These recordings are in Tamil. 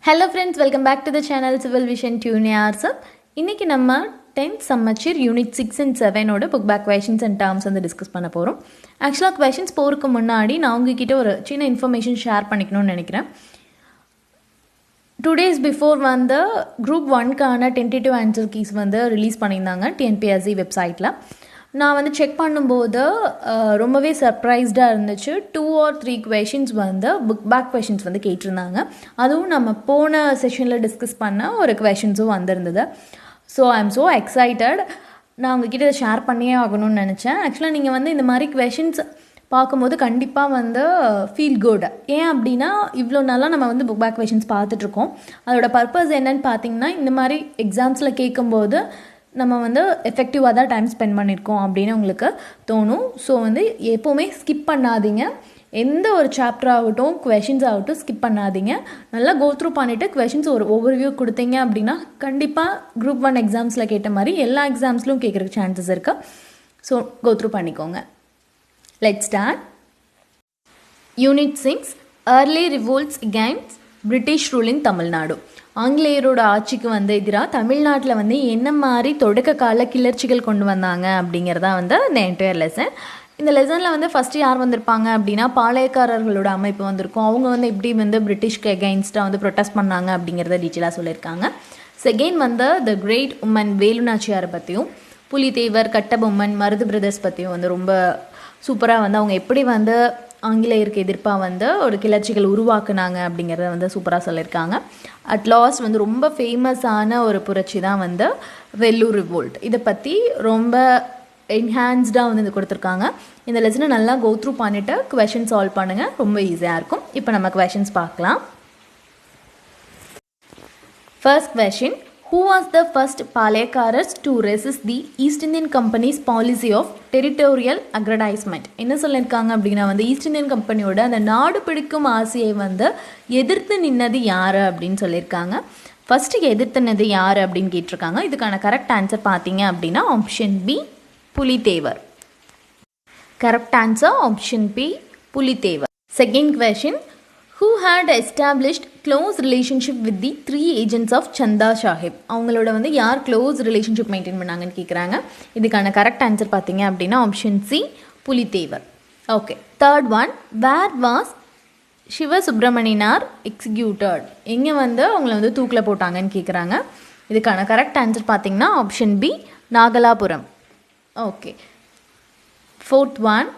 Hello friends, welcome back to the channel Civil Vision Tunes. இன்னைக்கு நம்ம 10th சம்மச்சீர் யூனிட் 6 and 7 ஓட book back questions and terms வந்து டிஸ்கஸ் பண்ண போறோம். ஆக்சுவலா questions போறதுக்கு முன்னாடி நான் உங்ககிட்ட ஒரு சின்ன இன்ஃபர்மேஷன் ஷேர் பண்ணிக்கணும்னு நினைக்கிறேன். 2 days before வந்து group 1க்கான tentative answer keys வந்து ரிலீஸ் பண்ணியிருந்தாங்க TNPSC வெப்சைட்டில். நான் வந்து செக் பண்ணும்போது ரொம்பவே சர்ப்ரைஸ்டாக இருந்துச்சு. 2 or 3 questions வந்து புக் பேக் questions வந்து கேட்டிருந்தாங்க. அதுவும் நம்ம போன செஷனில் டிஸ்கஸ் பண்ண ஒரு questionஸும் வந்திருந்தது. So I am so excited. நான் உங்ககிட்ட இதை ஷேர் பண்ணியே ஆகணும்னு நினச்சேன். ஆக்சுவலாக நீங்கள் வந்து இந்த மாதிரி questions பார்க்கும்போது கண்டிப்பாக வந்து ஃபீல் குட். ஏன் அப்படின்னா இவ்வளோ நாளாக நம்ம வந்து புக் பேக் questions பார்த்துட்ருக்கோம். அதோட பர்பஸ் என்னன்னு பார்த்தீங்கன்னா, இந்த மாதிரி எக்ஸாம்ஸில் கேட்கும்போது நம்ம வந்து எஃபெக்டிவாக தான் டைம் ஸ்பெண்ட் பண்ணியிருக்கோம் அப்படின்னு உங்களுக்கு தோணும். ஸோ வந்து எப்போவுமே ஸ்கிப் பண்ணாதீங்க. எந்த ஒரு சாப்டர் ஆகட்டும் கொஷின்ஸ் ஆகட்டும் ஸ்கிப் பண்ணாதீங்க. நல்லா கோ த்ரூ பண்ணிவிட்டு கொஷின்ஸ் ஒரு ஓவர்வியூ கொடுத்தீங்க அப்படின்னா கண்டிப்பாக குரூப் 1 எக்ஸாம்ஸில் கேட்ட மாதிரி எல்லா எக்ஸாம்ஸ்லையும் கேட்குறதுக்கு சான்சஸ் இருக்குது. ஸோ கோ த்ரூ பண்ணிக்கோங்க. Let's start. Unit 6 early revolts against British rule in Tamil Nadu. ஆங்கிலேயரோட ஆட்சிக்கு வந்து எதிராக தமிழ்நாட்டில் வந்து என்ன மாதிரி தொடக்க கால கிளர்ச்சிகள் கொண்டு வந்தாங்க அப்படிங்கிறதா வந்து இந்த என்டையர் லெசன். இந்த லெசனில் வந்து ஃபஸ்ட்டு யார் வந்திருப்பாங்க அப்படின்னா பாளையக்காரர்களோட அமைப்பு வந்திருக்கும். அவங்க வந்து எப்படி வந்து பிரிட்டிஷ்க்கு எகெயின்ஸ்டாக வந்து ப்ரொட்டஸ்ட் பண்ணாங்க அப்படிங்கிறத டீட்டெயிலாக சொல்லியிருக்காங்க. செகண்ட் வந்து த கிரேட் உமன் வேலுநாச்சியாரை பற்றியும், புலித்தேவர், கட்டபொம்மன், மருது பிரதர்ஸ் பற்றியும் வந்து ரொம்ப சூப்பராக வந்து அவங்க எப்படி வந்து ஆங்கிலேயருக்கு எதிர்ப்பாக வந்து ஒரு கிளர்ச்சிகள் உருவாக்குனாங்க அப்படிங்கிறத வந்து சூப்பராக சொல்லியிருக்காங்க. அட் லாஸ்ட் வந்து ரொம்ப ஃபேமஸான ஒரு புரட்சி தான் வந்து வெல்லூர் ரிவோல்ட். இதை பற்றி ரொம்ப என்ஹான்ஸ்டாக வந்து இது கொடுத்துருக்காங்க. இந்த லெசனை நல்லா கோ த்ரூ பண்ணிவிட்டு கொஷின் சால்வ் பண்ணுங்கள். ரொம்ப ஈஸியாக இருக்கும். இப்போ நம்ம கொஷின்ஸ் பார்க்கலாம். First question, who was the first பாளையக்காரர்ஸ் to resist the East Indian Company's policy of territorial aggrandizement? என்ன சொல்லியிருக்காங்க அப்படின்னா வந்து ஈஸ்ட் இந்தியன் கம்பெனியோட அந்த நாடு பிடிக்கும் ஆசையை வந்து எதிர்த்து நின்னது யார் அப்படின்னு சொல்லியிருக்காங்க. ஃபஸ்ட்டு எதிர்த்துனது யார் அப்படின்னு கேட்டிருக்காங்க. இதுக்கான கரெக்ட் ஆன்சர் பார்த்தீங்க அப்படின்னா option B, Pulithevar. Correct answer option B, Pulithevar. Second question, who had established close relationship with the 3 agents of சந்தா சாஹிப்? அவங்களோட வந்து யார் க்ளோஸ் ரிலேஷன்ஷிப் மெயின்டைன் பண்ணாங்கன்னு கேட்குறாங்க. இதுக்கான கரெக்ட் ஆன்சர் பார்த்தீங்க அப்படின்னா option C, Pulithevar. Okay. Third one, where was Sivasubramanianar executed? எங்கே வந்து அவங்கள வந்து தூக்கில் போட்டாங்கன்னு கேட்குறாங்க. இதுக்கான கரெக்ட் ஆன்சர் பார்த்தீங்கன்னா option B, Nagalapuram. Okay. Fourth one,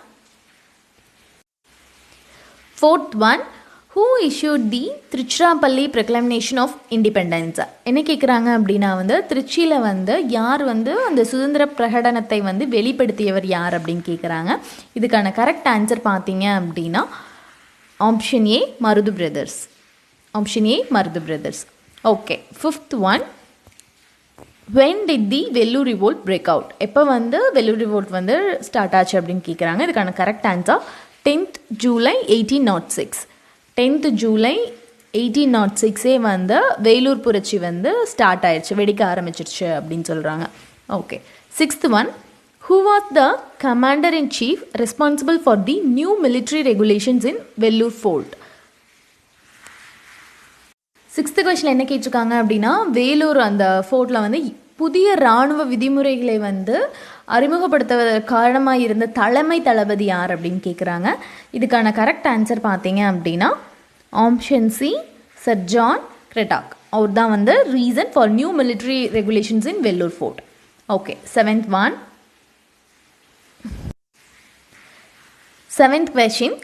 who issued the Tiruchirappalli proclamation of independence? என்ன கேட்குறாங்க அப்படின்னா வந்து திருச்சியில் வந்து யார் வந்து அந்த சுதந்திர பிரகடனத்தை வந்து வெளிப்படுத்தியவர் யார் அப்படின்னு கேட்குறாங்க. இதுக்கான கரெக்ட் ஆன்சர் பார்த்தீங்க அப்படின்னா option A, Marudhu brothers. Option A, Marudhu brothers. Okay. Fifth one, when did the Vellore revolt break out? எப்போ வந்து வெல்லூர் ரிவோல்ட் வந்து ஸ்டார்ட் ஆச்சு அப்படின்னு கேட்குறாங்க. இதுக்கான correct answer 10th July 1806. 10th July 1806 வந்து வேலூர் புரட்சி வந்து ஸ்டார்ட் ஆயிடுச்சு, வெடிக்க ஆரம்பிச்சிருச்சு அப்படின்னு சொல்கிறாங்க. Okay. Sixth one, who was the commander in chief responsible for the new military regulations in Vellore fort? Sixth question என்ன கேட்டிருக்காங்க அப்படின்னா வேலூர் அந்த ஃபோர்ட்டில் வந்து புதிய இராணுவ விதிமுறைகளை வந்து அறிமுகப்படுத்துவதற்கு காரணமாக இருந்த தலைமை தளபதி யார் அப்படின்னு கேட்குறாங்க. இதுக்கான கரெக்ட் ஆன்சர் பார்த்தீங்க அப்படின்னா option C, sir John Cradock. அவர் தான் வந்து reason for new military regulations in Vellore fort. Okay. Seventh question,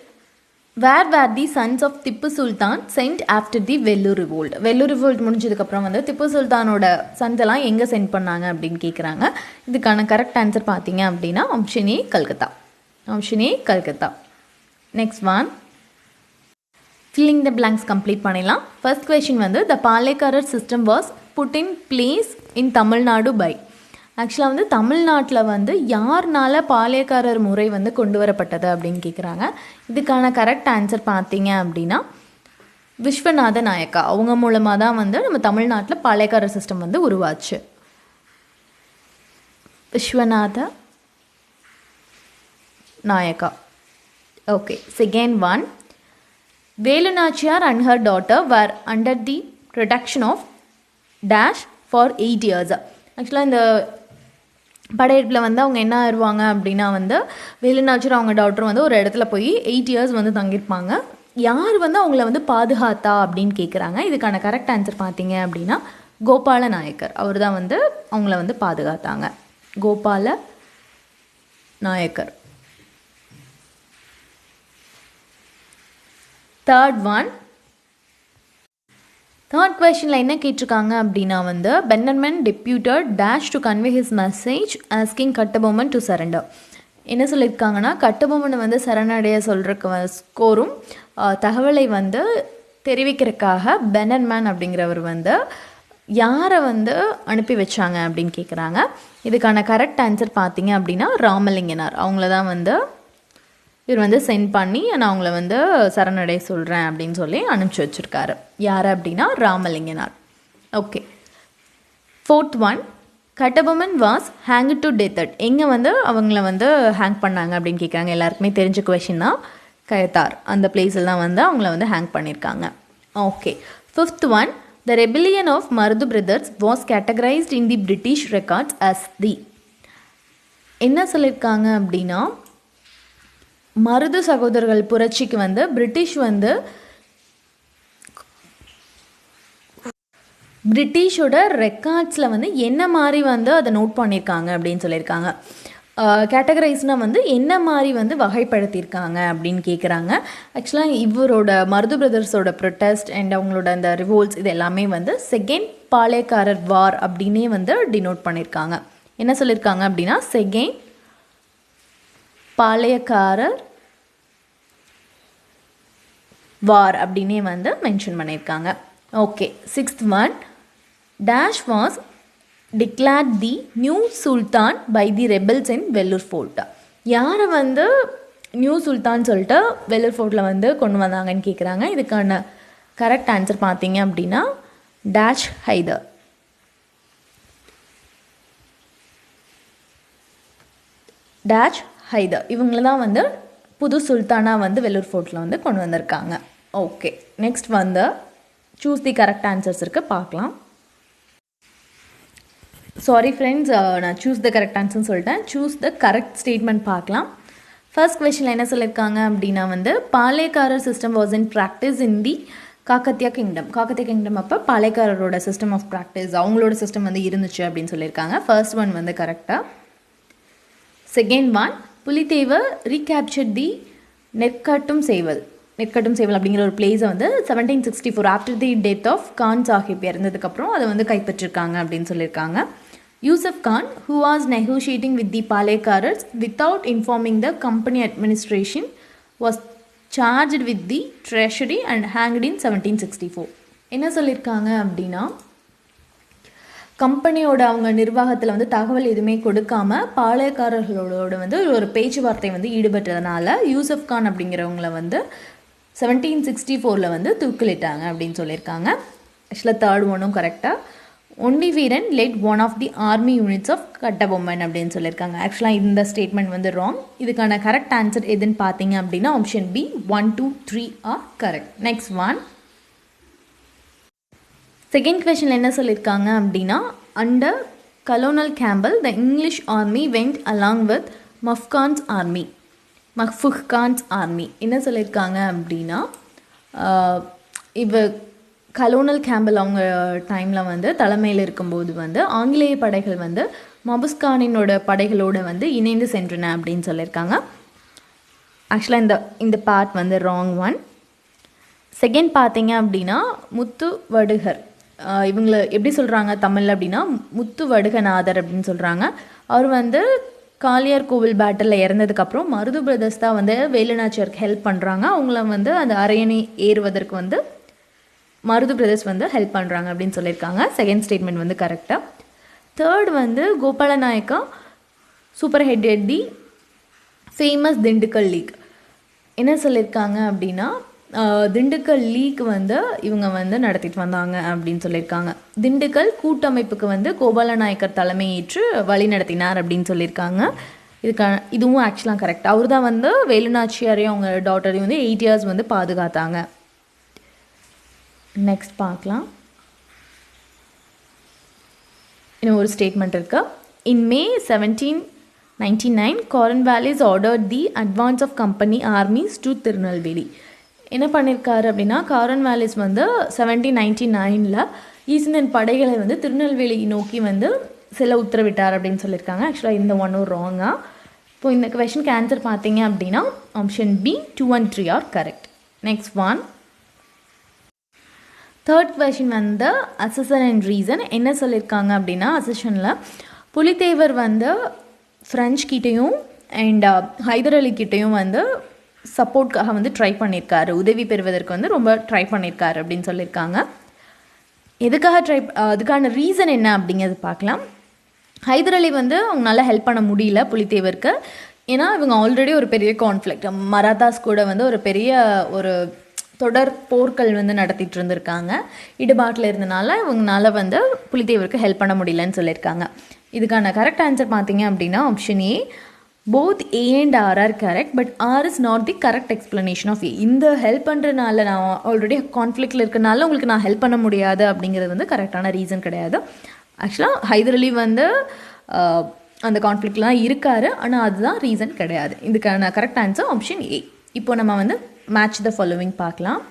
where where the sons of Tipu Sultan sent after the Vellore revolt? Vellore revolt முடிஞ்சதுக்கப்புறம் வந்து திப்பு சுல்தானோட சன்ஸ் எல்லாம் எங்கே சென்ட் பண்ணாங்க அப்படின்னு கேட்குறாங்க. இதுக்கான கரெக்ட் ஆன்சர் பார்த்தீங்க அப்படின்னா option A, Calcutta. Option A, Calcutta. Next one, filling the blanks complete பண்ணிடலாம். ஃபர்ஸ்ட் கொஸ்டின் வந்து the Palayakkarar system was put in place in Tamil Nadu by? ஆக்சுவலாக வந்து தமிழ்நாட்டில் வந்து யார்னால பாளையக்காரர் முறை வந்து கொண்டு வரப்பட்டது அப்படின்னு கேட்குறாங்க. இதுக்கான கரெக்ட் ஆன்சர் பார்த்தீங்க அப்படின்னா விஸ்வநாத நாயக்கா. அவங்க மூலமாக தான் வந்து நம்ம தமிழ்நாட்டில் பாளையக்காரர் சிஸ்டம் வந்து உருவாச்சு. Viswanatha Nayaka. Okay. Second one, Velu Nachiyar and her daughter were under the protection of dash for 8 years. ஆக்சுவலாக இந்த படையெடுப்பில் வந்து அவங்க என்ன ஆயிடுவாங்க அப்படின்னா வந்து வேலுநாச்சியார் அவங்க டாக்டர் வந்து ஒரு இடத்துல போய் 8 years வந்து தங்கியிருப்பாங்க. யார் வந்து அவங்கள வந்து பாதுகாத்தா அப்படின்னு கேட்குறாங்க. இதுக்கான கரெக்ட் ஆன்சர் பார்த்தீங்க அப்படின்னா கோபால நாயக்கர். அவர் தான் வந்து அவங்கள வந்து பாதுகாத்தாங்க. கோபால நாயக்கர். தேர்ட் கொஸ்டினில் என்ன கேட்டிருக்காங்க அப்படின்னா வந்து Bannerman deputed dash to convey his message asking Kattabomman to surrender. என்ன சொல்லியிருக்காங்கன்னா கட்டபொம்மனை வந்து சரணடைய சொல்கிறக்கு ஸ்கோரும் தகவலை வந்து தெரிவிக்கிறதுக்காக பென்னர்மேன் அப்படிங்கிறவர் வந்து யாரை வந்து அனுப்பி வச்சாங்க அப்படின்னு கேட்குறாங்க. இதுக்கான கரெக்ட் ஆன்சர் பார்த்தீங்க அப்படின்னா ராமலிங்கனார். அவங்கள தான் வந்து இவர் வந்து சென்ட் பண்ணி நான் அவங்கள வந்து சரணடைய சொல்கிறேன் அப்படின்னு சொல்லி அனுப்பிச்சி வச்சுருக்காரு. யார் அப்படின்னா Ramalinganar. Okay. Fourth one, Kattabomman was hang to death. எங்கே வந்து அவங்கள வந்து ஹேங் பண்ணாங்க அப்படின்னு கேட்குறாங்க. எல்லாருக்குமே தெரிஞ்ச கொஷின் தான். கயத்தார் அந்த பிளேஸில் தான் வந்து அவங்கள வந்து ஹேங் பண்ணியிருக்காங்க. Okay. Fifth one, the rebellion of Marudhu brothers was categorised in the British records as the. என்ன சொல்லியிருக்காங்க அப்படின்னா மருது சகோதரர்கள் புரட்சிக்கு வந்து பிரிட்டிஷோட ரெக்கார்ட்ஸில் வந்து என்ன மாதிரி வந்து அதை நோட் பண்ணியிருக்காங்க அப்படின்னு சொல்லியிருக்காங்க. கேட்டகரைஸ்னால் வந்து என்ன மாதிரி வந்து வகைப்படுத்தியிருக்காங்க அப்படின்னு கேட்குறாங்க. ஆக்சுவலாக இவரோட மருது பிரதர்ஸோட ப்ரொட்டஸ்ட் அண்ட் அவங்களோட அந்த ரிவோல்ட்ஸ் இது எல்லாமே வந்து செகண்ட் பாளையக்காரர் வார் அப்படின்னே வந்து டினோட் பண்ணியிருக்காங்க. என்ன சொல்லியிருக்காங்க அப்படின்னா செகண்ட் பாளையக்காரர் வார் அப்படின்னே வந்து மென்ஷன் பண்ணியிருக்காங்க. Okay. Sixth one, dash was declared the new sultan by the rebels in Vellore fort. யாரை வந்து நியூ சுல்தான் சொல்லிட்டு வெல்லூர் ஃபோர்ட்டில் வந்து கொண்டு வந்தாங்கன்னு கேட்குறாங்க. இதுக்கான கரெக்ட் ஆன்சர் பார்த்தீங்க அப்படின்னா டேஷ் ஹைதர். டேஷ் ஹைதர் இவங்கள தான் வந்து புது சுல்தானாக வந்து வெல்லூர் ஃபோர்ட்டில் வந்து கொண்டு வந்திருக்காங்க. ஓகே. நெக்ஸ்ட் வந்து சூஸ் தி கரெக்ட் ஆன்சர்ஸ் இருக்குது பார்க்கலாம். சாரி ஃப்ரெண்ட்ஸ், நான் சூஸ் த கரெக்ட் ஆன்சர்னு சொல்லிட்டேன். சூஸ் த கரெக்ட் ஸ்டேட்மெண்ட் பார்க்கலாம். ஃபர்ஸ்ட் கொஸ்டினில் என்ன சொல்லியிருக்காங்க அப்படின்னா வந்து Palayakkarar system was in practice in the Kakatiya kingdom. Kakatiya kingdom அப்போ பாளையக்காரரோட சிஸ்டம் ஆஃப் ப்ராக்டிஸ் அவங்களோட சிஸ்டம் வந்து இருந்துச்சு அப்படின்னு சொல்லியிருக்காங்க. ஃபர்ஸ்ட் ஒன் வந்து கரெக்டாக. Second one, Pulithevar recapture the Nerkattum Seval அப்படிங்கிற ஒரு பிளேஸை வந்து 1764 after the death of Khan Sahib இறந்ததுக்கப்புறம் அதை வந்து கைப்பற்றிருக்காங்க அப்படின்னு சொல்லியிருக்காங்க. Yusuf Khan who was negotiating with the பாளையக்காரர்ஸ் without informing the company administration was charged with the treasury and hanged in 1764. என்ன சொல்லியிருக்காங்க அப்படின்னா கம்பெனியோட அவங்க நிர்வாகத்தில் வந்து தகவல் எதுவுமே கொடுக்காம பாளையக்காரர்களோட வந்து ஒரு பேச்சுவார்த்தை வந்து ஈடுபட்டதுனால யூசப் கான் அப்படிங்கிறவங்கள வந்து 1764 வந்து தூக்கிலிட்டாங்க அப்படின்னு சொல்லியிருக்காங்க. ஆக்சுவலாக தேர்ட் ஒன்றும் கரெக்டாக. Only Veeran led one of the army units of Kattabomman அப்படின்னு சொல்லியிருக்காங்க. ஆக்சுவலாக இந்த ஸ்டேட்மெண்ட் வந்து ராங். இதுக்கான கரெக்ட் ஆன்சர் எதுன்னு பார்த்தீங்க அப்படின்னா option B 1, 2, 3 are correct. Next one, second கொஸ்டினில் என்ன சொல்லியிருக்காங்க அப்படின்னா under Colonel Campbell the English army went along with Mahfuz Khan's army. என்ன சொல்லியிருக்காங்க அப்படின்னா கலோனல் கேம்பல் அவங்க டைமில் வந்து தலைமையில் இருக்கும்போது வந்து ஆங்கிலேய படைகள் வந்து மபுஸ்கானினோட படைகளோடு வந்து இணைந்து சென்றன அப்படின்னு சொல்லியிருக்காங்க. ஆக்சுவலாக இந்த பார்ட் வந்து ராங் ஒன். செகண்ட் பார்த்தீங்க அப்படின்னா முத்து வடுகர், இவங்களை எப்படி சொல்கிறாங்க தமிழில் அப்படின்னா முத்து வடுகநாதர் அப்படின்னு சொல்கிறாங்க. அவர் வந்து காளியார் கோவில் பேட்டலில் இறந்ததுக்கப்புறம் மருது பிரதர்ஸ் தான் வந்து வேலுநாச்சியாருக்கு ஹெல்ப் பண்ணுறாங்க. அவங்கள வந்து அந்த அரியணை ஏறுவதற்கு வந்து மருது பிரதர்ஸ் வந்து ஹெல்ப் பண்ணுறாங்க அப்படின்னு சொல்லியிருக்காங்க. செகண்ட் ஸ்டேட்மெண்ட் வந்து கரெக்டாக. தேர்ட் வந்து Gopala Nayaka spearheaded the famous Dindigul league. என்ன சொல்லியிருக்காங்க அப்படின்னா திண்டுக்கல் லீக் வந்து இவங்க வந்து நடத்திட்டு வந்தாங்க அப்படின்னு சொல்லியிருக்காங்க. திண்டுக்கல் கூட்டமைப்புக்கு வந்து கோபால நாயக்கர் தலைமையேற்று வழி நடத்தினார் அப்படின்னு சொல்லியிருக்காங்க. இதுவும் ஆக்சுவலாக கரெக்ட். அவர் தான் வந்து வேலுநாச்சியாரையும் அவங்க டாட்டரையும் வந்து 8 years வந்து பாதுகாத்தாங்க. நெக்ஸ்ட் பார்க்கலாம். இன்னும் ஒரு ஸ்டேட்மெண்ட் இருக்கு. In May 1799, Cornwallis ordered the advance of company armies to Tirunelveli. என்ன பண்ணியிருக்காரு அப்படின்னா, காரன்வாலிஸ் வந்து 1799 ஈஸ்ட் இந்தியன் படைகளை வந்து திருநெல்வேலி நோக்கி வந்து செல்ல உத்தரவிட்டார் அப்படின்னு சொல்லியிருக்காங்க. ஆக்சுவலாக இந்த ஒன்றும் ராங்கா. இப்போ இந்த கொஷனுக்கு ஆன்சர் பார்த்தீங்க அப்படின்னா option B 2 and 3 are correct. Next one, third question வந்து அசஸன் அண்ட் ரீசன். என்ன சொல்லியிருக்காங்க அப்படின்னா, அசஷனில் புலித்தேவர் வந்து ஃப்ரெஞ்ச் கிட்டேயும் அண்ட் ஹைதர் அலி கிட்டேயும் வந்து சப்போர்ட்காக வந்து ட்ரை பண்ணியிருக்காரு, உதவி பெறுவதற்கு வந்து ரொம்ப ட்ரை பண்ணியிருக்காரு அப்படின்னு சொல்லியிருக்காங்க. எதுக்காக அதுக்கான ரீசன் என்ன அப்படிங்கிறது பார்க்கலாம். ஹைதர் அலி வந்து அவங்களால ஹெல்ப் பண்ண முடியல புலித்தேவருக்கு. ஏன்னா இவங்க ஆல்ரெடி ஒரு பெரிய கான்ஃப்ளிக்ட், மராத்தாஸ் கூட வந்து ஒரு பெரிய ஒரு தொடர் போர்கள் வந்து நடத்திட்டு இருந்திருக்காங்க. ஈடுபாட்டில் இருந்தனால இவங்களால வந்து புலித்தேவருக்கு ஹெல்ப் பண்ண முடியலன்னு சொல்லியிருக்காங்க. இதுக்கான கரெக்ட் ஆன்சர் பார்த்தீங்க அப்படின்னா option A, both A and R R correct, but R is not the correct explanation of A. இந்த ஹெல்ப் பண்ணுறதுனால நான் ஆல்ரெடி கான்ஃப்ளிக்டில் இருக்கனால உங்களுக்கு நான் ஹெல்ப் பண்ண முடியாது அப்படிங்கிறது வந்து கரெக்டான ரீசன் கிடையாது. ஆக்சுவலாக ஹைதர் அலி வந்து அந்த கான்ஃப்ளிக்ட்லாம் இருக்கார், ஆனால் அதுதான் ரீசன் கிடையாது. இதுக்கான கரெக்ட் ஆன்சர் ஆப்ஷன் ஏ. இப்போ நம்ம வந்து மேட்ச் த ஃபாலோவிங் பார்க்கலாம்.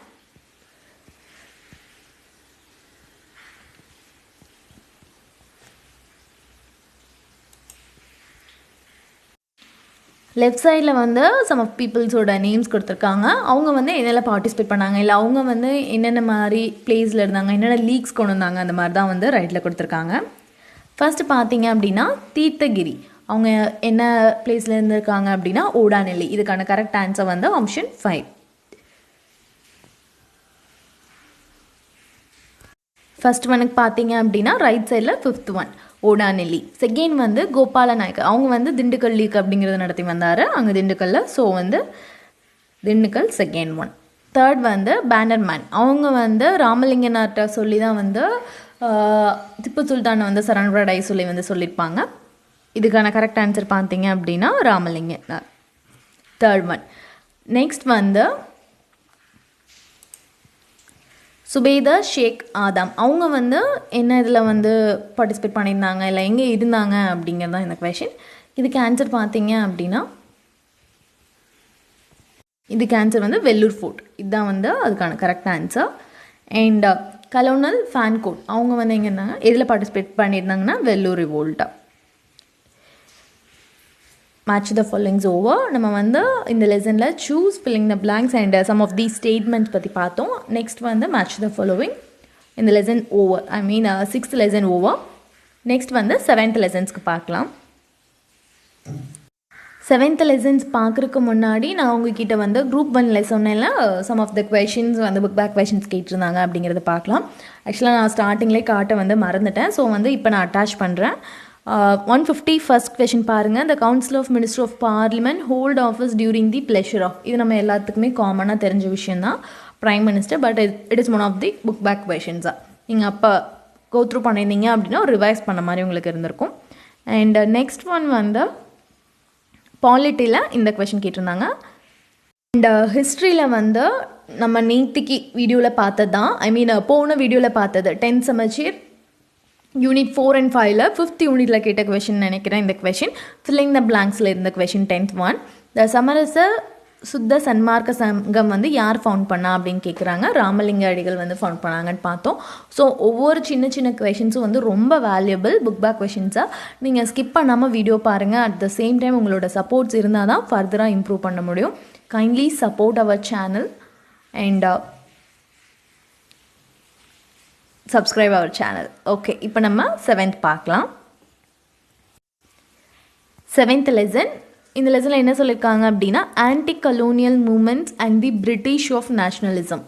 லெஃப்ட் சைடில் வந்து சம் ஆஃப் பீப்புள்ஸோட நேம்ஸ் கொடுத்துருக்காங்க. அவங்க வந்து என்னெல்லாம் பார்ட்டிசிபேட் பண்ணாங்க, இல்லை அவங்க வந்து என்னென்ன மாதிரி பிளேஸில் இருந்தாங்க, என்னென்ன லீக்ஸ் கொண்டு வந்தாங்க, அந்த மாதிரி தான் வந்து ரைட்டில் கொடுத்துருக்காங்க. ஃபர்ஸ்ட்டு பார்த்தீங்க அப்படின்னா தீர்த்தகிரி, அவங்க என்ன பிளேஸில் இருந்திருக்காங்க அப்படின்னா ஓடாநெல்லி. இதுக்கான கரெக்ட் ஆன்சர் வந்து ஆப்ஷன் 5. ஃபர்ஸ்ட் ஒனுக்கு பார்த்தீங்க அப்படின்னா ரைட் சைடில் 5th ஒன் ஓடாநெல்லி. செகண்ட் வந்து கோபால நாயக்கர், அவங்க வந்து திண்டுக்கல் லீக் அப்படிங்கிறத நடத்தி வந்தார் அங்கே திண்டுக்கல்லில். ஸோ வந்து திண்டுக்கல் செகண்ட் ஒன். தேர்ட் வந்து பேனர்மேன், அவங்க வந்து ராமலிங்கனார்ட்ட சொல்லி தான் வந்து திப்பு சுல்தானை வந்து சரண் சொல்லி வந்து சொல்லியிருப்பாங்க. இதுக்கான கரெக்ட் ஆன்சர் பார்த்தீங்க அப்படின்னா ராமலிங்கனார், தேர்ட் ஒன். நெக்ஸ்ட் வந்து சுபேதர் ஷேக் ஆதம், அவங்க வந்து என்ன இதில் வந்து பார்ட்டிசிபேட் பண்ணியிருந்தாங்க, இல்லை எங்கே இருந்தாங்க அப்படிங்கிறது தான் இந்த கொஷின். இதுக்கு ஆன்சர் பார்த்தீங்க அப்படின்னா இதுக்கு ஆன்சர் வந்து வெள்ளூர் ஃபோர்ட். இதுதான் வந்து அதுக்கான correct answer. And Colonel Fancourt, அவங்க வந்து எங்கே இருந்தாங்க, எதில் பார்ட்டிசிபேட் பண்ணியிருந்தாங்கன்னா வெள்ளூர் ரிவோல்ட்டா. Match the followings over. நம்ம வந்து இந்த லெசனில் choose filling the blanks and some of the statements பற்றி பார்த்தோம். நெக்ஸ்ட் வந்து மேட்ச் த ஃபாலோவிங். இந்த lesson over, I mean 6th lesson over. Next வந்து 7th லெசன்ஸ்க்கு பார்க்கலாம். 7th லெசன்ஸ் பார்க்குறதுக்கு முன்னாடி நான் உங்ககிட்ட வந்து குரூப் 1 சொன்னேன்ல, சம் ஆஃப் த கொஷின்ஸ் வந்து புக் பேக் கொஷின்ஸ் கேட்டிருந்தாங்க அப்படிங்கிறத பார்க்கலாம். ஆக்சுவலாக நான் ஸ்டார்டிங்லேயே காட்ட வந்து மறந்துட்டேன். ஸோ வந்து இப்போ நான் அட்டாச் பண்ணுறேன். 150 ஃபர்ஸ்ட் கொஷின் பாருங்கள். The council of minister of parliament hold office during the pleasure of. இது நம்ம எல்லாத்துக்குமே காமனாக தெரிஞ்ச விஷயந்தான், prime minister. But it is one of the book back கொஷின்ஸாக. நீங்கள் அப்போ கோ த்ரூ பண்ணியிருந்தீங்க அப்படின்னா ரிவைஸ் பண்ண மாதிரி உங்களுக்கு இருந்திருக்கும். அண்ட் நெக்ஸ்ட் ஒன் வந்து பாலிட்டியில் இந்த கொஷின் கேட்டிருந்தாங்க. அண்ட் ஹிஸ்ட்ரியில் வந்து நம்ம நேத்திக்கு வீடியோவில் பார்த்தது தான், ஐ மீன் போன வீடியோவில் பார்த்தது 10th semester unit 4 and 5ல 5th யூனிட்டில் கேட்ட கொஷின் நினைக்கிறேன். இந்த கொஷின் ஃபில்லிங் த பிளாங்க்ஸில் இருந்த கொஷின் 10th ஒன். த சமரச சுத்த சன்மார்க்க சங்கம் வந்து யார் ஃபவுண்ட் பண்ணா அப்படின்னு கேட்குறாங்க. ராமலிங்க அடிகள் வந்து ஃபவுண்ட் பண்ணாங்கன்னு பார்த்தோம். ஸோ ஒவ்வொரு சின்ன சின்ன கொஷின்ஸும் வந்து ரொம்ப வேல்யூபிள் புக் பேக் கொஷின்ஸாக. நீங்கள் ஸ்கிப் பண்ணாமல் வீடியோ பாருங்கள். அட் த சேம் டைம் உங்களோட சப்போர்ட்ஸ் இருந்தால் தான் ஃபர்தராக இம்ப்ரூவ் பண்ண முடியும். Kindly support our channel and subscribe our channel. Okay, இப்போ நம்ம 7th பார்க்கலாம். 7th lesson. இந்த லெசனில் என்ன சொல்லியிருக்காங்க அப்படின்னா anti colonial movements and the British of nationalism.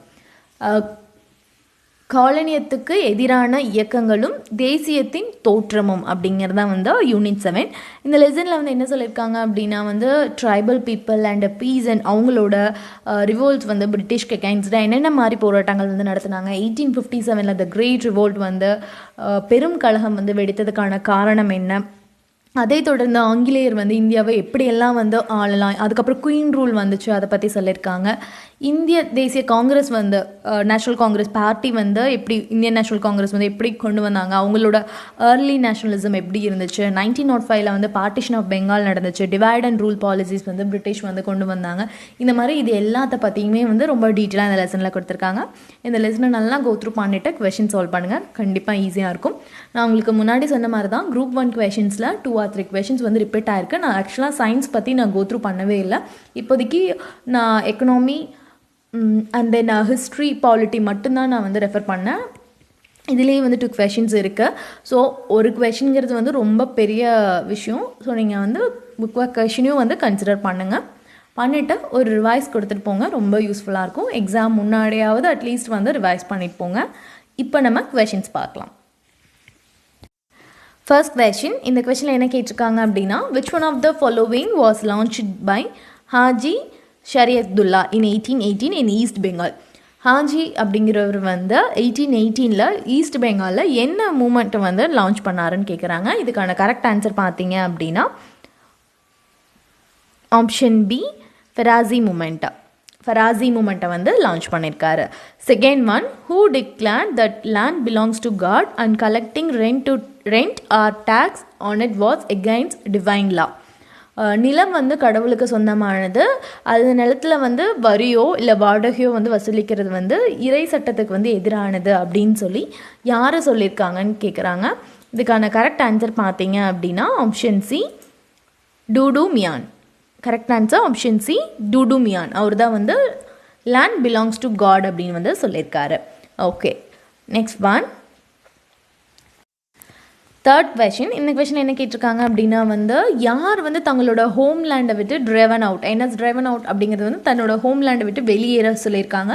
காலனியத்துக்கு எதிரான இயக்கங்களும் தேசியத்தின் தோற்றமும் அப்படிங்கிறது தான் வந்து யூனிட் 7. இந்த லெசனில் வந்து என்ன சொல்லியிருக்காங்க அப்படின்னா வந்து tribal people and peace and அவங்களோட ரிவோல்ட்ஸ் வந்து பிரிட்டிஷ்க்கு அகைன்ஸ்டாக என்னென்ன மாதிரி போராட்டங்கள் வந்து நடத்தினாங்க. 1857 த கிரேட் ரிவோல்ட் வந்து பெரும் கழகம் வந்து வெடித்ததுக்கான காரணம் என்ன, அதை தொடர்ந்து ஆங்கிலேயர் வந்து இந்தியாவை எப்படியெல்லாம் வந்து ஆளலாம், அதுக்கப்புறம் குயின் ரூல் வந்துச்சு, அதை பற்றி சொல்லியிருக்காங்க. இந்திய தேசிய காங்கிரஸ் வந்து நேஷ்னல் காங்கிரஸ் பார்ட்டி வந்து எப்படி இந்தியன் நேஷ்னல் காங்கிரஸ் வந்து எப்படி கொண்டு வந்தாங்க, அவங்களோட ஏர்லி நேஷனலிசம் எப்படி இருந்துச்சு, 1905 வந்து பார்ட்டிஷன் ஆஃப் பெங்கால் நடந்துச்சு, டிவைட் அண்ட் ரூல் பாலிசிஸ் வந்து பிரிட்டிஷ் வந்து கொண்டு வந்தாங்க. இந்த மாதிரி இது எல்லாத்த பற்றியுமே வந்து ரொம்ப டீட்டெயிலாக இந்த லெசனில் கொடுத்துருக்காங்க. இந்த லெசனை நல்லா கோத்ரூ பண்ணிவிட்டு கொஷின் சால்வ் பண்ணுங்கள், கண்டிப்பாக ஈஸியாக இருக்கும். நான் உங்களுக்கு முன்னாடி சொன்ன மாதிரி தான் குரூப் 1 கொஷின்ஸில் 2 or 3 கொஷின்ஸ் வந்து ரிப்பீட் ஆயிருக்கு. நான் ஆக்சுவலாக சயின்ஸ் பற்றி நான் கோத்ரூ பண்ணவே இல்லை. இப்போதைக்கு நான் economy and then history polity மட்டும்தான் நான் வந்து ரெஃபர் பண்ணேன். இதுலேயே வந்து 2 கொஷின்ஸ் இருக்குது. ஸோ ஒரு கொஷின்ங்கிறது வந்து ரொம்ப பெரிய விஷயம். ஸோ நீங்கள் வந்து புக் கொஷினையும் வந்து கன்சிடர் பண்ணுங்கள். பண்ணிவிட்டு ஒரு ரிவைஸ் கொடுத்துட்டு போங்க, ரொம்ப யூஸ்ஃபுல்லாக இருக்கும். எக்ஸாம் முன்னாடியாவது அட்லீஸ்ட் வந்து ரிவைஸ் பண்ணிட்டு போங்க. இப்போ நம்ம கொஷின்ஸ் பார்க்கலாம். ஃபர்ஸ்ட் கொஷின், இந்த கொஷினில் என்ன கேட்டிருக்காங்க அப்படின்னா, which one of the following was launched by Haji Shariatullah in 1818 in East Bengal? Haji அப்படிங்கிறவர் வந்து 1818 ஈஸ்ட் பெங்காலில் என்ன மூமெண்ட்டை வந்து லான்ச் பண்ணாருன்னு கேட்குறாங்க. இதுக்கான கரெக்ட் ஆன்சர் பார்த்தீங்க அப்படின்னா ஆப்ஷன் பி, ஃபெராசி மூமெண்ட்டை வந்து லான்ச் பண்ணியிருக்காரு. Second one, who declared that land belongs to God and collecting rent or tax on it was against divine law. நிலம் வந்து கடவுளுக்கு சொந்தமானது, அது நிலத்தில் வந்து வரியோ இல்லை வாடகையோ வந்து வசூலிக்கிறது வந்து இறை சட்டத்துக்கு வந்து எதிரானது அப்படின்னு சொல்லி யாரை சொல்லியிருக்காங்கன்னு கேட்குறாங்க. இதுக்கான கரெக்ட் ஆன்சர் பார்த்தீங்க அப்படின்னா option C, Dudu Miyan. Correct answer option C, Dudu Miyan. அவர் தான் வந்து லேண்ட் பிலாங்ஸ் டு காட் அப்படின்னு வந்து சொல்லியிருக்காரு. Okay, next one, third question. இந்த கொஷின் என்ன கேட்டிருக்காங்க அப்படின்னா வந்து யார் வந்து தங்களோட ஹோம்லேண்டை விட்டு ட்ரைவன் அவுட், ட்ரைவன் அவுட் அப்படிங்கிறது வந்து தன்னோட ஹோம்லேண்டை விட்டு வெளியேற சொல்லியிருக்காங்க.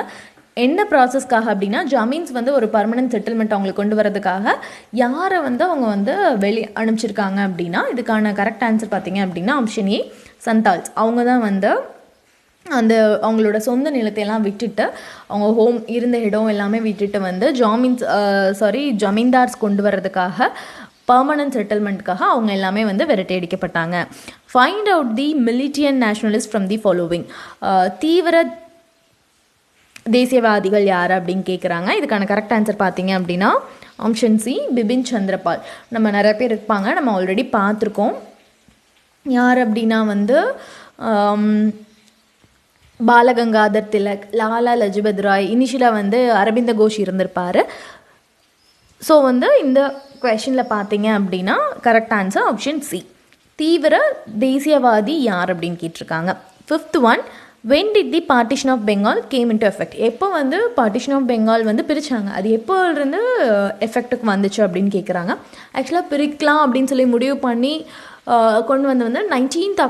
என்ன ப்ராசஸ்க்காக அப்படின்னா ஜமீன்ஸ் வந்து ஒரு பர்மனன்ட் செட்டில்மெண்ட் அவங்களுக்கு கொண்டு வரதுக்காக யாரை வந்து அவங்க வந்து அனுப்பிச்சிருக்காங்க அப்படின்னா இதுக்கான கரெக்ட் ஆன்சர் பார்த்தீங்க அப்படின்னா ஆப்ஷன் ஏ, சந்தால்ஸ். அவங்க தான் வந்து அந்த அவங்களோட சொந்த நிலத்தையெல்லாம் விட்டுட்டு அவங்க இருந்த இடம் எல்லாமே விட்டுட்டு வந்து ஜமீன்தார்ஸ் கொண்டு வர்றதுக்காக பர்மனன்ட் செட்டில்மெண்ட்காக அவங்க எல்லாமே வந்து விரட்டி அடிக்கப்பட்டாங்க. Find out the militant nationalist from the following. தீவிர தேசியவாதிகள் யார் அப்படின்னு கேட்குறாங்க. இதுக்கான கரெக்ட் ஆன்சர் பார்த்தீங்க அப்படின்னா ஆப்ஷன் சி, பிபின் சந்திரபால். நம்ம நிறைய பேர் இருப்பாங்க, நம்ம ஆல்ரெடி பார்த்துருக்கோம். யார் அப்படின்னா வந்து பாலகங்காதர் திலக், லாலா லஜபத் ராய், இனிஷியலாக வந்து அரவிந்த கோஷ் இருந்திருப்பார். ஸோ வந்து இந்த கொஷனில் பார்த்தீங்க அப்படின்னா கரெக்ட் ஆன்சர் ஆப்ஷன் சி, தீவிர தேசியவாதி யார் அப்படின்னு கேட்டிருக்காங்க. Fifth one, when did the partition of Bengal came into effect? எப்போ வந்து partition of Bengal வந்து பிரித்தாங்க, அது எப்போ இருந்து எஃபெக்ட்டுக்கு வந்துச்சு அப்படின்னு கேட்குறாங்க. ஆக்சுவலாக பிரிக்கலாம் அப்படின்னு சொல்லி முடிவு பண்ணி கொண்டு வந்து 19th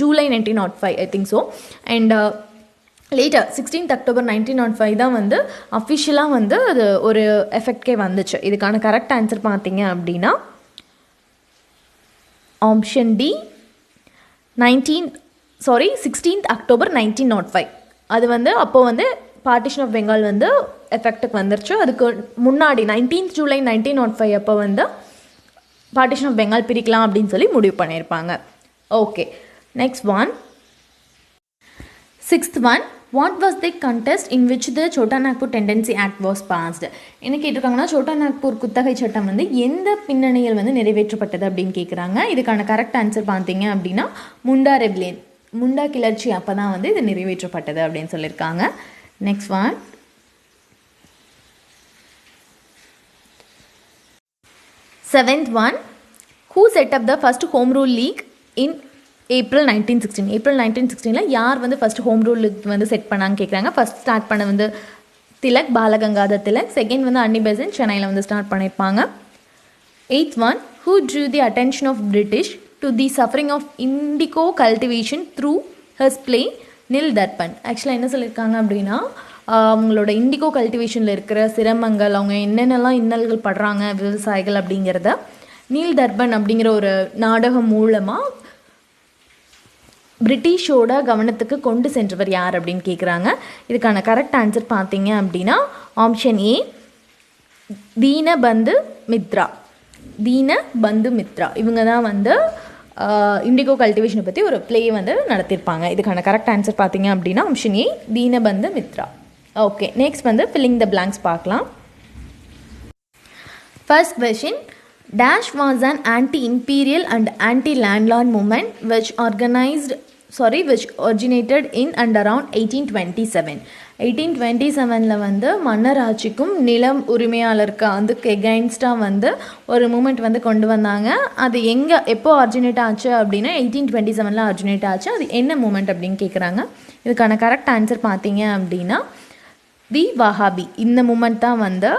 July 1905 I think so. And later 16th October 1905 தான் வந்து அஃபிஷியலாக வந்து அது ஒரு எஃபெக்ட்கே வந்துச்சு. இதுக்கான கரெக்ட் ஆன்சர் பார்த்தீங்க அப்படின்னா ஆப்ஷன் டி, 16th October 1905. அது வந்து அப்போது வந்து பார்ட்டிஷன் ஆஃப் பெங்கால் வந்து எஃபெக்ட்டுக்கு வந்துருச்சு. அதுக்கு முன்னாடி 19th July 1905 அப்போ வந்து பார்ட்டிஷன் ஆஃப் பெங்கால் பிரிக்கலாம் அப்படின்னு சொல்லி முடிவு பண்ணியிருப்பாங்க. Okay, next one, sixth one, what was the contest in which the Chota Nagpur tenancy act was passed? என்ன கேட்டிருக்காங்கன்னா சோட்டா நாக்பூர் குத்தகை சட்டம் வந்து எந்த பின்னணியில் வந்து நிறைவேற்றப்பட்டது அப்படின்னு கேட்குறாங்க. இதுக்கான கரெக்ட் ஆன்சர் பார்த்தீங்க அப்படின்னா முண்டா கிளர்ச்சி அப்போ தான் வந்து இது நிறைவேற்றப்பட்டது அப்படின்னு சொல்லியிருக்காங்க. Next one, seventh one, who set up the first home rule league in April 1916 யார் வந்து ஃபஸ்ட் ஹோம் ரூல் வந்து செட் பண்ணான்னு கேட்குறாங்க. ஃபஸ்ட் ஸ்டார்ட் பண்ண வந்து திலக், பாலகங்காதர் திலக். செகண்ட் வந்து அன்னி பெசன்ட் சென்னையில் வந்து ஸ்டார்ட் பண்ணியிருப்பாங்க. Eighth one, who drew the attention of British to the suffering of indigo cultivation through his play Nil Darpan. ஆக்சுவலாக என்ன சொல்லியிருக்காங்க அப்படின்னா அவங்களோட இண்டிகோ கல்டிவேஷனில் இருக்கிற சிரமங்கள், அவங்க என்னென்னலாம் இன்னல்கள் படுறாங்க விவசாயிகள் அப்படிங்கிறத நீல் தர்பன் அப்படிங்கிற ஒரு நாடகம் மூலமாக பிரிட்டிஷோட கவனத்துக்கு கொண்டு சென்றவர் யார் அப்படின்னு கேட்குறாங்க. இதுக்கான கரெக்ட் ஆன்சர் பார்த்தீங்க அப்படின்னா ஆப்ஷன் ஏ, தீனபந்து மித்ரா. இவங்க தான் வந்து இண்டிகோ கல்டிவேஷனை பற்றி ஒரு ப்ளே வந்து நடத்தியிருப்பாங்க. இதுக்கான கரெக்ட் ஆன்சர் பார்த்தீங்க அப்படின்னா option A Dinabandhu Mitra. Okay, next வந்து ஃபில்லிங் த பிளாங்க்ஸ் பார்க்கலாம். First question, Dash was an anti-imperial and anti-landlord movement which originated in and around 1827. 1827ல வந்து மன்னர் ஆட்சிக்கும் நிலம் உரிமையாளருக்கு அதுக்கு எகைன்ஸ்டாக வந்து ஒரு மூமெண்ட் வந்து கொண்டு வந்தாங்க. அது எப்போ ஆர்ஜினேட் ஆச்சு அப்படின்னா 1827ல் ஆர்ஜினேட் ஆச்சு. அது என்ன மூமெண்ட் அப்படின்னு கேட்குறாங்க. இதுக்கான கரெக்ட் ஆன்சர் பார்த்தீங்க அப்படின்னா தி வஹாபி. இந்த மூமெண்ட் தான் வந்து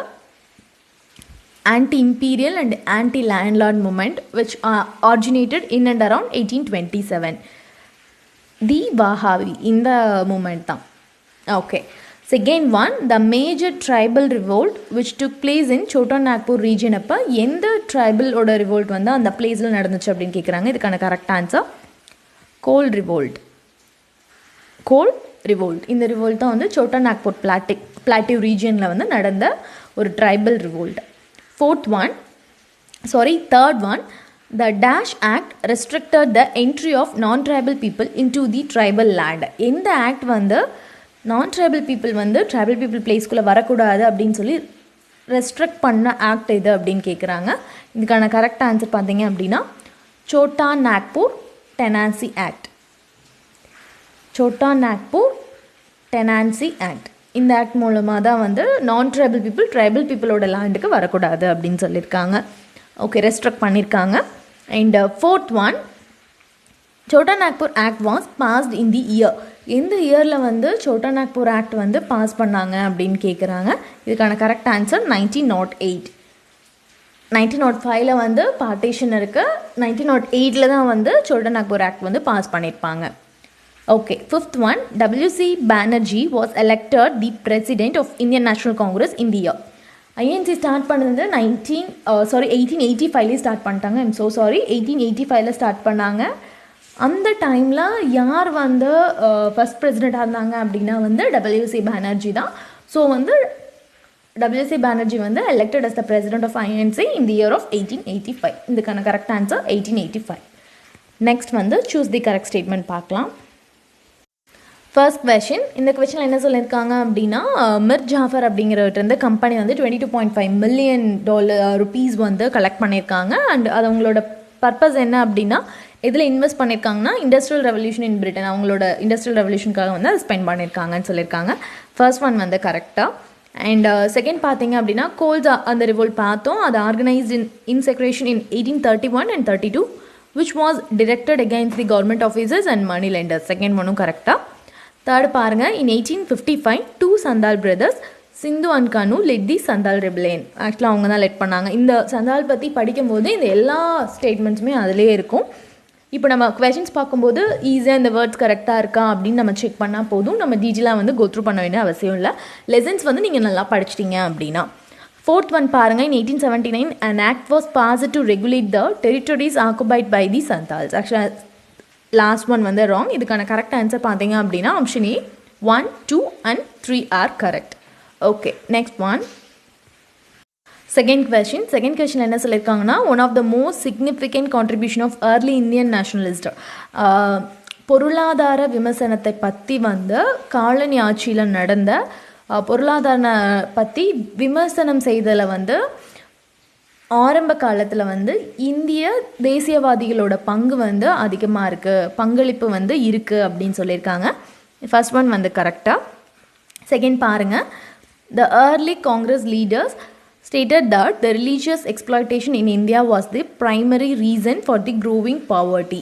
anti-imperial and anti-landlord movement which originated in and around 1827. The Wahhabi in the movement tha. Okay. Second one, the major tribal revolt which took place in Chota Nagpur region appa endha tribal oda revolt vanda and place la nadந்துச்சு அப்படினு கேக்குறாங்க. இதுக்கான கரெக்ட் ஆன்சர் கோல் ரிவோல்ட். கோல் ரிவோல்ட். இந்த ரிவோல்ட் தான் வந்து சோட்டா நாக்பூர் பிளாட்டிவ் ரீஜியனில் வந்து நடந்த ஒரு tribal revolt. Third one, the Dash Act restricted the entry of non-tribal people into the tribal land. இந்த ஆக்ட் வந்து non-tribal people வந்து tribal people பிளேஸ்குள்ளே வரக்கூடாது அப்படின்னு சொல்லி ரெஸ்ட்ரிக்ட் பண்ண ஆக்ட் இது அப்படின்னு கேட்குறாங்க. இதுக்கான கரெக்ட் ஆன்சர் பார்த்தீங்க அப்படின்னா சோட்டா நாக்பூர் டெனான்சி ஆக்ட். சோட்டா நாக்பூர் டெனான்சி ஆக்ட். இந்த ஆக்ட் மூலமாக தான் வந்து நான்-ட்ரைபல் பீப்புள் ட்ரைபல் பீப்புளோட லேண்டுக்கு வரக்கூடாது அப்படின்னு சொல்லியிருக்காங்க. ஓகே, ரெஸ்ட்ரிக்ட் பண்ணியிருக்காங்க. And fourth one, Chota Nagpur act was passed in the year. எந்த இயரில் வந்து சோட்டா நாக்பூர் ஆக்ட் வந்து பாஸ் பண்ணாங்க அப்படின்னு கேட்குறாங்க. இதுக்கான கரெக்ட் ஆன்சர் 1908. 1905ல் வந்து பார்ட்டிஷன் இருக்குது. 1908ல் தான் வந்து சோட்டா நாக்பூர் ஆக்ட் வந்து பாஸ் பண்ணியிருப்பாங்க. Okay, fifth one, W.C. Banerjee was elected the president of Indian National Congress in the year. INC start பண்ணது 1885லே ஸ்டார்ட் பண்ணிட்டாங்க. ஐம் ஸோ சாரி, 1885ல் ஸ்டார்ட் பண்ணாங்க. அந்த டைமில் யார் வந்து ஃபஸ்ட் பிரசிடெண்ட்டாக இருந்தாங்க அப்படின்னா வந்து W.C. Banerjee தான். ஸோ வந்து W.C. Banerjee வந்து elected as the president of INC in the year of 1885. இதுக்கான கரெக்ட் ஆன்சர் 1885. நெக்ஸ்ட் வந்து சூஸ் தி கரெக்ட் ஸ்டேட்மெண்ட் பார்க்கலாம். ஃபர்ஸ்ட் கொஷின், இந்த கொஷனில் என்ன சொல்லியிருக்காங்க அப்படின்னா மிர் ஜாஃபர் அப்படிங்கிறவர்கிட்ட கம்பெனி வந்து $22.5 million ருபீஸ் வந்து கலெக்ட் பண்ணியிருக்காங்க. அண்ட் அது அவங்களோட பர்பஸ் என்ன அப்படின்னா இதில் இன்வெஸ்ட் பண்ணியிருக்காங்கன்னா இண்டஸ்ட்ரியல் ரெவல்யூஷன் இன் பிரிட்டன், அவங்களோட இண்டஸ்ட்ரியல் ரெவல்யூஷனுக்காக வந்து அதை ஸ்பெண்ட் பண்ணியிருக்காங்கன்னு சொல்லியிருக்காங்க. ஃபர்ஸ்ட் ஒன் வந்து கரெக்டாக. அண்ட் செகண்ட் பார்த்தீங்க அப்படின்னா கோல்ஸ் அந்த ரிவோல்ட் பார்த்தோம். அது organised இன்செக்ரேஷன் in 1831 and 32 which was directed against the government officers and money lenders. Second ஒன்றும் கரெக்டாக. தேர்ட் பாருங்கள், in 1855 two Santhal brothers Sindhu and Kanu led the Santhal rebellion. ஆக்சுவலாக அவங்க தான் லெட் பண்ணாங்க. இந்த சந்தால் பற்றி படிக்கும்போது இந்த எல்லா ஸ்டேட்மெண்ட்ஸுமே அதிலே இருக்கும். இப்போ நம்ம கொஷின்ஸ் பார்க்கும்போது ஈஸியாக இந்த வேர்ட்ஸ் கரெக்டாக இருக்கா அப்படின்னு நம்ம செக் பண்ணால் போதும். நம்ம டீட்டெயிலாக வந்து கோத்ரூ பண்ண வேண்டிய அவசியம் இல்லை. லெசன்ஸ் வந்து நீங்கள் நல்லா படிச்சிட்டிங்க அப்படின்னா. ஃபோர்த் ஒன் பாருங்கள், in 1879 an act was passed to regulate the territories occupied by the Santals. ஆக்சுவலாக லாஸ்ட் ஒன் வந்து ராங். இதுக்கான கரெக்ட் ஆன்சர் பார்த்தீங்க அப்படின்னா option A 1, 2 and 3 are correct. Okay, next one second question என்ன சொல்லியிருக்காங்கன்னா one of the most significant contribution of early Indian nationalist. பொருளாதார விமர்சனத்தை பற்றி வந்து காலனி ஆட்சியில் நடந்த பொருளாதார பற்றி விமர்சனம் செய்ததில் வந்து ஆரம்ப காலத்தில் வந்து இந்திய தேசியவாதிகளோட பங்கு வந்து அதிகமாக இருக்குது, பங்களிப்பு வந்து இருக்குது அப்படின்னு சொல்லியிருக்காங்க. ஃபர்ஸ்ட் ஒன் வந்து கரெக்டாக. செகண்ட் பாருங்கள், த early Congress leaders stated that the religious exploitation in India was the primary reason for the growing poverty.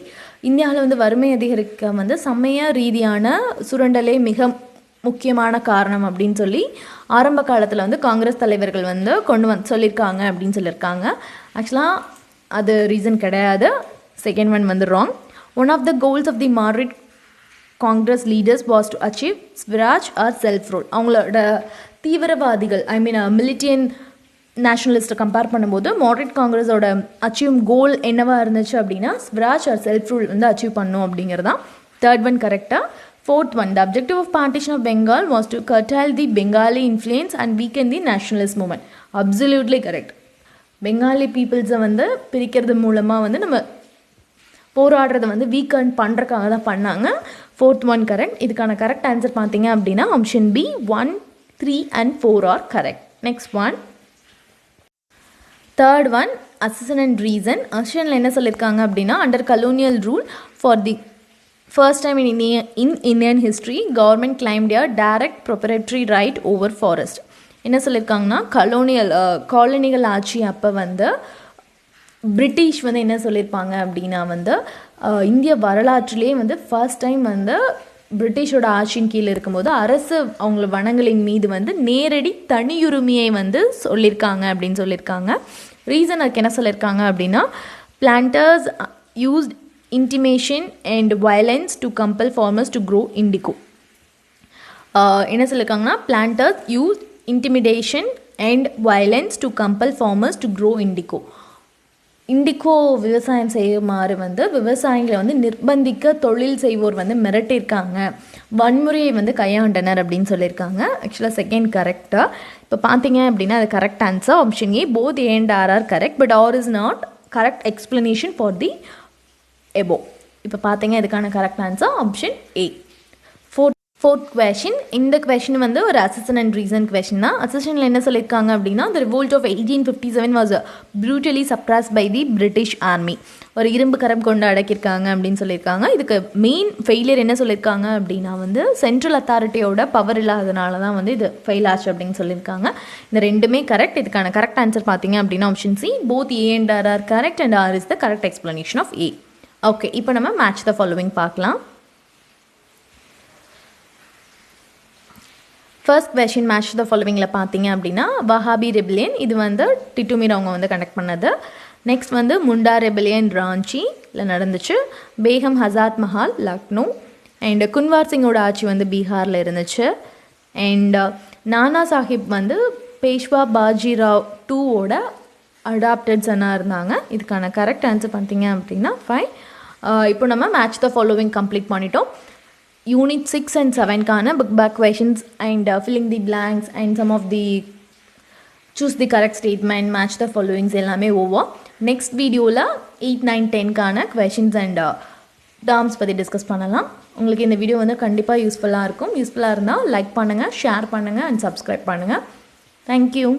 இந்தியாவில் வந்து வறுமை அதிகரிக்க வந்து சமய ரீதியான சுரண்டலே மிக முக்கியமான காரணம் அப்படின்னு சொல்லி ஆரம்ப காலத்தில் வந்து காங்கிரஸ் தலைவர்கள் வந்து சொல்லியிருக்காங்க அப்படின்னு சொல்லியிருக்காங்க. ஆக்சுவலாக அது ரீசன் கிடையாது. செகண்ட் ஒன் வந்து wrong. One of the goals of the moderate Congress leaders was to achieve Swaraj or self rule. அவங்களோட தீவிரவாதிகள் மிலிட்டியன் நேஷனலிஸ்ட்டை கம்பேர் பண்ணும்போது மாடரேட் காங்கிரஸோட அச்சீவ் கோல் என்னவாக இருந்துச்சு அப்படின்னா ஸ்வராஜ் ஆர் செல்ஃப் ரூல் வந்து அச்சீவ் பண்ணும் அப்படிங்கிறதான். தேர்ட் ஒன் கரெக்டாக. Fourth one, the objective of partition of Bengal was to curtail the Bengali influence and weaken the nationalist movement. Absolutely correct. Bengali பீப்புள்ஸை வந்து பிரிக்கிறது மூலமாக வந்து நம்ம போராடுறதை வந்து வீக்கெண்ட் பண்ணுறக்காக தான் பண்ணாங்க. 4th one correct. இதுக்கான கரெக்ட் ஆன்சர் பார்த்தீங்க அப்படின்னா option B 1, 3 and 4 are correct. Next one, third one, assertion and reason. அசனில் என்ன சொல்லியிருக்காங்க அப்படின்னா, under colonial rule for the first time in Indian history government claimed a direct proprietary right over forest. என்ன சொல்லியிருக்காங்கன்னா, காலனிகள் ஆட்சி அப்போ வந்து பிரிட்டிஷ் வந்து என்ன சொல்லியிருப்பாங்க அப்படின்னா வந்து இந்திய வரலாற்றிலே வந்து ஃபர்ஸ்ட் டைம் வந்து பிரிட்டிஷோட ஆட்சியின் கீழே இருக்கும்போது அரசு அவங்கள வனங்களின் மீது வந்து நேரடி தனியுரிமையை வந்து சொல்லியிருக்காங்க அப்படின்னு சொல்லியிருக்காங்க. ரீசன் அதுக்கு என்ன சொல்லியிருக்காங்க அப்படின்னா, planters used intimidation and violence to compel farmers to grow indigo. என்ன சொல்லியிருக்காங்கன்னா, planters use intimidation and violence to compel farmers to grow indigo. Indigo விவசாயம் செய்யுமாறு வந்து விவசாயிகளை வந்து நிர்பந்திக்க தொழில் செய்வோர் வந்து மிரட்டியிருக்காங்க, வன்முறையை வந்து கையாண்டனர் அப்படின்னு சொல்லியிருக்காங்க. ஆக்சுவலாக செகண்ட் கரெக்டாக. இப்போ பார்த்தீங்க அப்படின்னா அது correct answer option A. Both A and R R correct, but R is not correct explanation for the எபோ. இப்போ பார்த்தீங்க இதுக்கான correct answer option A. Fourth question. இந்த கொஷின் வந்து ஒரு அசன் அண்ட் ரீசன் கொஷின் தான். அசனில் என்ன சொல்லியிருக்காங்க அப்படின்னா, the revolt of 1857 was brutally suppressed by the British army. ஒரு இரும்பு கரம் கொண்டு அடக்கியிருக்காங்க அப்படின்னு சொல்லியிருக்காங்க. இதுக்கு மெயின் ஃபெயிலியர் என்ன சொல்லியிருக்காங்க அப்படின்னா வந்து சென்ட்ரல் அத்தாரிட்டியோட பவர் இல்லாதனால தான் வந்து இது ஃபெயில் ஆச்சு அப்படின்னு சொல்லியிருக்காங்க. இந்த ரெண்டுமே கரெக்ட். இதுக்கான கரெக்ட் ஆன்சர் பார்த்தீங்க அப்படின்னா option C. Both A and R R correct and R is the correct explanation of A. Okay, இப்போ நம்ம மேட்ச் த ஃபாலோவிங் பார்க்கலாம். ஃபர்ஸ்ட் கொஷின் மேட்ச் த ஃபாலோவிங்கில் பார்த்தீங்க அப்படின்னா, வஹாபி ரெபிலியன் இது வந்து டிட்டுமீர் அவங்க வந்து கனெக்ட் பண்ணது. நெக்ஸ்ட் வந்து முண்டா ரெபிலியன் ராஞ்சியில் நடந்துச்சு. பேகம் ஹசாத் மஹால் லக்னோ. அண்ட் குன்வார் சிங்கோட ஆட்சி வந்து பீகாரில் இருந்துச்சு. அண்ட் நானா சாஹிப் வந்து பேஷ்வா பாஜிராவ் 2ஓட அடாப்டட் சன்னாக இருந்தாங்க. இதுக்கான கரெக்ட் ஆன்சர் பார்த்தீங்க அப்படின்னா 5. இப்போ நம்ம மேட்ச் த ஃபாலோவிங் கம்ப்ளீட் பண்ணிட்டோம். யூனிட் 6 and 7க்கான book back questions and filling the blanks and some of the choose the correct statement, match the followings எல்லாமே ஓவர். நெக்ஸ்ட் வீடியோவில் 8, 9, 10க்கான கொஷின்ஸ் அண்ட் டேர்ம்ஸ் பற்றி டிஸ்கஸ் பண்ணலாம். உங்களுக்கு இந்த வீடியோ வந்து கண்டிப்பாக யூஸ்ஃபுல்லாக இருக்கும். யூஸ்ஃபுல்லாக இருந்தால் லைக் பண்ணுங்கள், ஷேர் பண்ணுங்கள் அண்ட் சப்ஸ்கிரைப் பண்ணுங்கள். தேங்க்யூ.